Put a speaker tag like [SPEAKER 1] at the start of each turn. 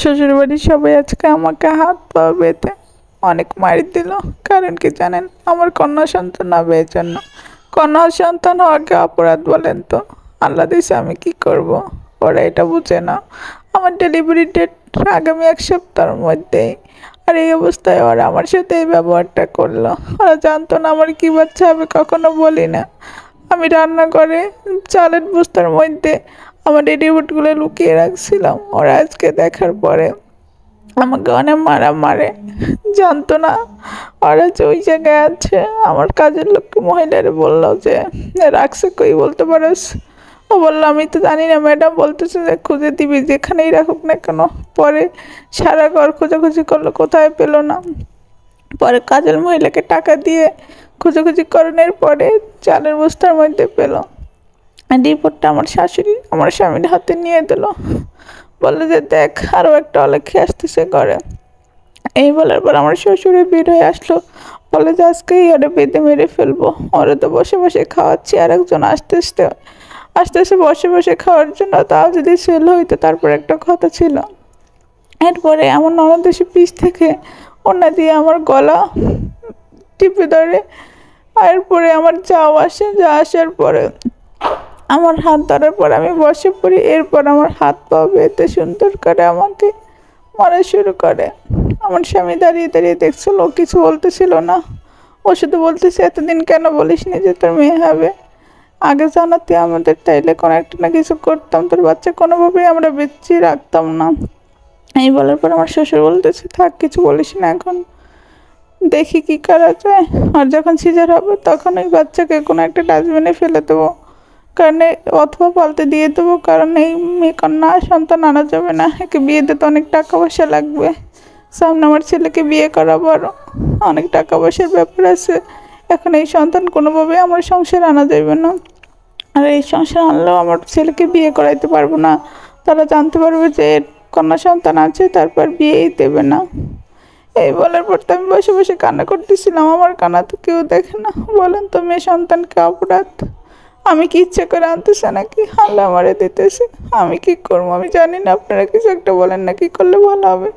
[SPEAKER 1] শ্বশুরবাড়ির সবাই আজকে আমাকে হাত পা বেঁধে অনেক মারি দিল। কারণ কি জানেন? আমার কন্যা সন্তান হবে এই জন্য। কন্যা সন্তান হওয়াকে অপরাধ বলেন তো? আল্লাহ দিছে, আমি কি করব? ওরা এটা বুঝে না। আমার ডেলিভারি ডেট আগামী 1 সপ্তাহের মধ্যেই, আর এই অবস্থায় ওরা আমার সাথে এই ব্যবহারটা করলো। ওরা জানতো না আমার কি বাচ্চা হবে, কখনো বলি না। আমি রান্না করে চালের বস্তার মধ্যে আমার রেডিমেডগুলো লুকিয়ে রাখছিলাম। ওরা আজকে দেখার পরে আমাকে অনেক মারে। জানতো না ওরা যে ওই জায়গায় আছে। আমার কাজের লোককে মহিলারে বললো যে রাখছে কই, বলতে পারোস? ও বললো আমি তো জানি না ম্যাডাম, বলতেছে যে খুঁজে দিবি যেখানেই রাখুক না কেন। পরে সারা ঘর খোঁজাখুঁজি করলো, কোথায় পেলো না। পরে কাজের মহিলাকে টাকা দিয়ে খোঁজাখুঁজি করানোর পরে চালের বস্তার মধ্যে পেলো। রিপোর্টটা আমার শাশুড়ি আমার স্বামীর হাতে নিয়ে দিল। বললো যে দেখ, আরও একটা অলক্ষী আসতেছে ঘরে। এই বলার পর আমার শ্বশুরে বের হয়ে আসলো। বলে যে আজকেই ওরে বেঁধে মেরে ফেলবো। ওরা তো বসে বসে খাওয়াচ্ছি, আর একজন আস্তে বসে বসে খাওয়ার জন্য। তাও যদি সেল হইতো তারপর একটা কথা ছিল। এরপরে আমার ননদ এসে পিছ থেকে ওনা দিয়ে আমার গলা টিপে ধরে। এরপরে আমার যা আসার পরে আমার হাত ধরার পর আমি বসে পড়ি। এরপর আমার হাত পা বেঁধে সুন্দর করে আমাকে মারা শুরু করে। আমার স্বামী দাঁড়িয়ে দাঁড়িয়ে দেখছিল, ও কিছু বলতেছিল না। ও শুধু বলতেছে এতদিন কেন বলিস নি যে তোর মেয়ে হবে? আগে জানাতে আমাদের, তাইলে কোনো একটা না কিছু করতাম, তোর বাচ্চা কোনোভাবেই আমরা বেঁচে রাখতাম না। এই বলার পর আমার শ্বশুর বলতেছে থাক, কিছু বলিস না, এখন দেখি কি করা যায়। আর যখন সিজার হবে তখন ওই বাচ্চাকে কোনো একটা ডাস্টবিনে ফেলে দেবো, কারণ অথবা পাল্টে দিয়ে দেবো। কারণ এই মেয়ে কন্যা সন্তান আনা যাবে না, একে বিয়ে দিতে অনেক টাকা পয়সা লাগবে। সামনে আমার ছেলেকে বিয়ে করাবো, আরও অনেক টাকা পয়সার ব্যাপার আছে। এখন এই সন্তান কোনোভাবে আমার সংসার আনা যাবে না। আর এই সংসার আনলেও আমার ছেলেকে বিয়ে করাইতে পারবো না। তারা জানতে পারবে যে কন্যা সন্তান আছে, তারপর বিয়েই দেবে না। এই বলার পর তো আমি বসে বসে কান্না করতেছিলাম। আমার কান্না তো কেউ দেখে না। বলেন তো, মেয়ে সন্তানকে অপরাধ আমি কি ইচ্ছে করে আনতেছে নাকি আল্লাহ আমারে দিতেছে? আমি কি করবো? আমি জানি না। আপনারা কিছু একটা বলেন না, কি করলে ভালো হবে?